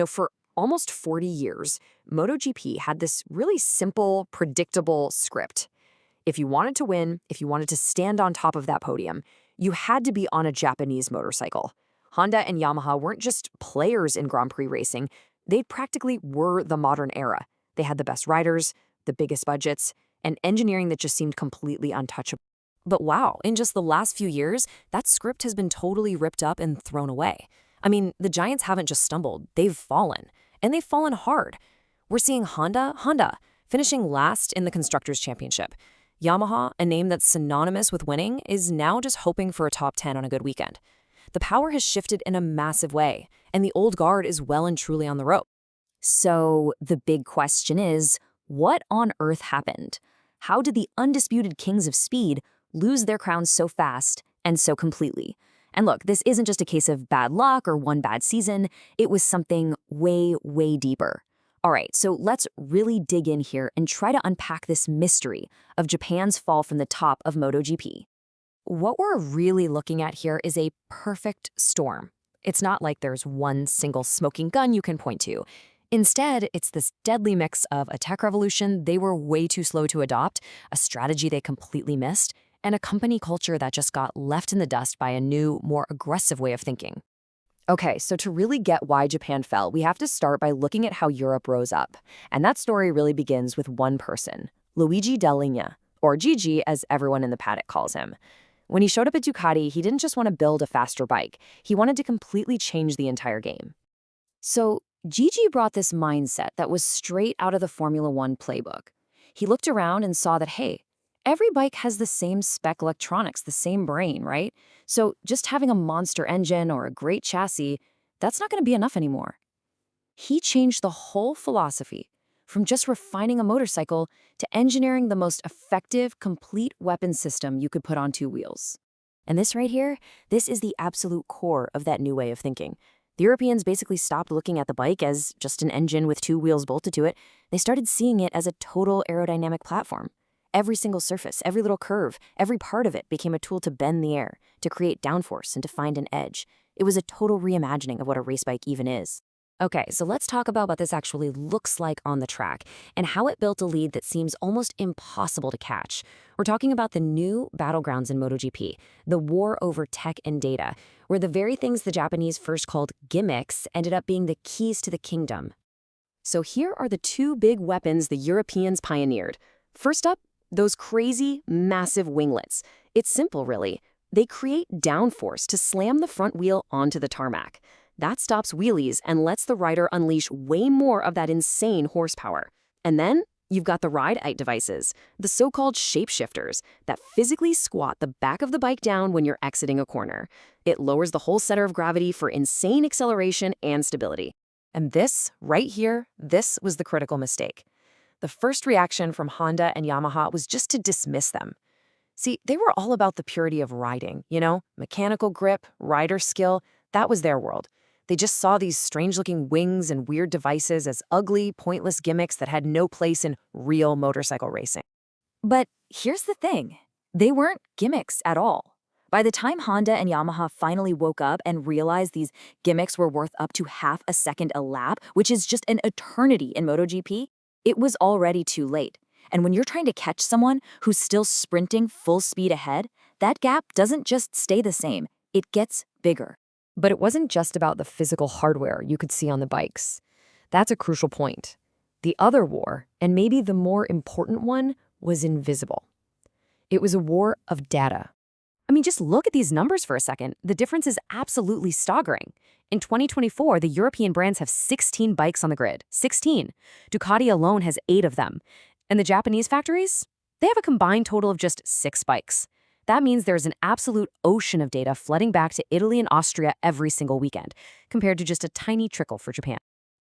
For almost 40 years, MotoGP had this really simple, predictable script. If you wanted to win, if you wanted to stand on top of that podium, you had to be on a Japanese motorcycle. Honda and Yamaha weren't just players in Grand Prix racing, they practically were the modern era. They had the best riders, the biggest budgets, and engineering that just seemed completely untouchable. But wow, in just the last few years, that script has been totally ripped up and thrown away. I mean, the giants haven't just stumbled, they've fallen. And they've fallen hard. We're seeing Honda, finishing last in the Constructors' Championship. Yamaha, a name that's synonymous with winning, is now just hoping for a top 10 on a good weekend. The power has shifted in a massive way, and the old guard is well and truly on the rope. So the big question is, what on earth happened? How did the undisputed kings of speed lose their crowns so fast and so completely? And look, this isn't just a case of bad luck or one bad season. It was something way, way deeper. All right, so let's really dig in here and try to unpack this mystery of Japan's fall from the top of MotoGP. What we're really looking at here is a perfect storm. It's not like there's one single smoking gun you can point to. Instead, it's this deadly mix of a tech revolution they were way too slow to adopt, a strategy they completely missed, and a company culture that just got left in the dust by a new, more aggressive way of thinking. Okay, so to really get why Japan fell, we have to start by looking at how Europe rose up. And that story really begins with one person, Luigi Dall'Igna, or Gigi as everyone in the paddock calls him. When he showed up at Ducati, he didn't just want to build a faster bike. He wanted to completely change the entire game. So Gigi brought this mindset that was straight out of the Formula One playbook. He looked around and saw that, hey, every bike has the same spec electronics, the same brain, right? So just having a monster engine or a great chassis, that's not going to be enough anymore. He changed the whole philosophy from just refining a motorcycle to engineering the most effective, complete weapon system you could put on two wheels. And this right here, this is the absolute core of that new way of thinking. The Europeans basically stopped looking at the bike as just an engine with two wheels bolted to it. They started seeing it as a total aerodynamic platform. Every single surface, every little curve, every part of it became a tool to bend the air, to create downforce, and to find an edge. It was a total reimagining of what a race bike even is. Okay, so let's talk about what this actually looks like on the track and how it built a lead that seems almost impossible to catch. We're talking about the new battlegrounds in MotoGP, the war over tech and data, where the very things the Japanese first called gimmicks ended up being the keys to the kingdom. So here are the two big weapons the Europeans pioneered. First up, those crazy, massive winglets. It's simple, really. They create downforce to slam the front wheel onto the tarmac. That stops wheelies and lets the rider unleash way more of that insane horsepower. And then you've got the ride-out devices, the so-called shapeshifters, that physically squat the back of the bike down when you're exiting a corner. It lowers the whole center of gravity for insane acceleration and stability. And this, right here, this was the critical mistake. The first reaction from Honda and Yamaha was just to dismiss them. See, they were all about the purity of riding, mechanical grip, rider skill, that was their world. They just saw these strange-looking wings and weird devices as ugly, pointless gimmicks that had no place in real motorcycle racing. But here's the thing. They weren't gimmicks at all. By the time Honda and Yamaha finally woke up and realized these gimmicks were worth up to half a second a lap, which is just an eternity in MotoGP, it was already too late. And when you're trying to catch someone who's still sprinting full speed ahead, that gap doesn't just stay the same, it gets bigger. But it wasn't just about the physical hardware you could see on the bikes. That's a crucial point. The other war, and maybe the more important one, was invisible. It was a war of data. I mean, just look at these numbers for a second. The difference is absolutely staggering. In 2024, the European brands have 16 bikes on the grid. 16. Ducati alone has 8 of them. And the Japanese factories? They have a combined total of just 6 bikes. That means there's an absolute ocean of data flooding back to Italy and Austria every single weekend, compared to just a tiny trickle for Japan.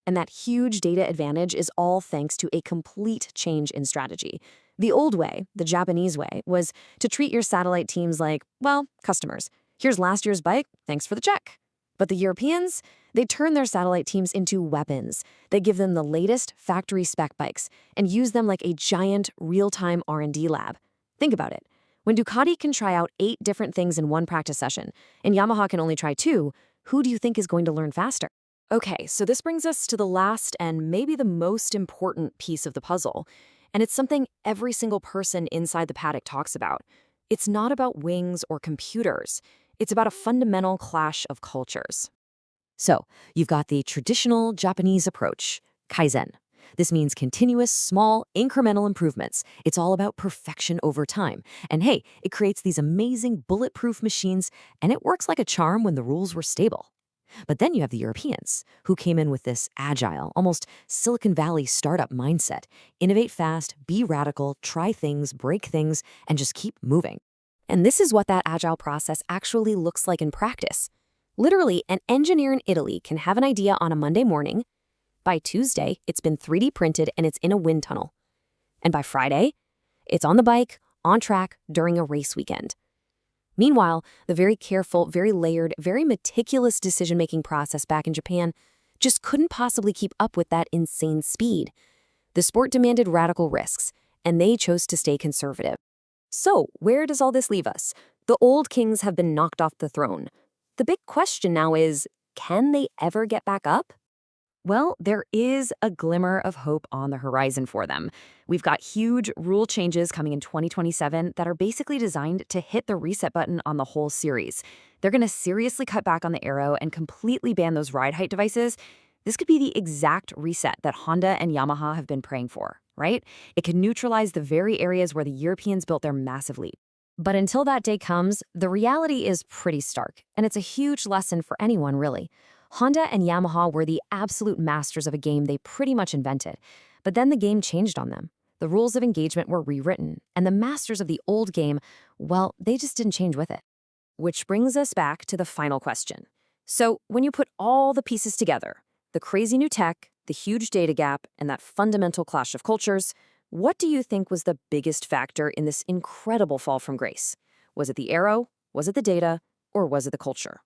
And that huge data advantage is all thanks to a complete change in strategy. The old way, the Japanese way, was to treat your satellite teams like, well, customers. Here's last year's bike, thanks for the check. But the Europeans, they turn their satellite teams into weapons. They give them the latest factory spec bikes and use them like a giant real-time R&D lab. Think about it. When Ducati can try out 8 different things in one practice session, and Yamaha can only try 2, who do you think is going to learn faster? Okay, so this brings us to the last and maybe the most important piece of the puzzle. And it's something every single person inside the paddock talks about. It's not about wings or computers. It's about a fundamental clash of cultures. So, you've got the traditional Japanese approach, Kaizen. This means continuous, small, incremental improvements. It's all about perfection over time. And hey, it creates these amazing bulletproof machines, and it works like a charm when the rules were stable. But then you have the Europeans, who came in with this agile, almost Silicon Valley startup mindset. Innovate fast, be radical, try things, break things, and just keep moving. And this is what that agile process actually looks like in practice. Literally, an engineer in Italy can have an idea on a Monday morning. By Tuesday, it's been 3D printed and it's in a wind tunnel. And by Friday, it's on the bike, on track, during a race weekend. Meanwhile, the very careful, very layered, very meticulous decision-making process back in Japan just couldn't possibly keep up with that insane speed. The sport demanded radical risks, and they chose to stay conservative. So, where does all this leave us? The old kings have been knocked off the throne. The big question now is, can they ever get back up? Well, there is a glimmer of hope on the horizon for them. We've got huge rule changes coming in 2027 that are basically designed to hit the reset button on the whole series. They're going to seriously cut back on the Aero and completely ban those ride height devices. This could be the exact reset that Honda and Yamaha have been praying for, right? It could neutralize the very areas where the Europeans built their massive lead. But until that day comes, the reality is pretty stark, and it's a huge lesson for anyone, really. Honda and Yamaha were the absolute masters of a game they pretty much invented. But then the game changed on them. The rules of engagement were rewritten, and the masters of the old game, well, they just didn't change with it. Which brings us back to the final question. So when you put all the pieces together, the crazy new tech, the huge data gap, and that fundamental clash of cultures, what do you think was the biggest factor in this incredible fall from grace? Was it the Aero? Was it the data? Or was it the culture?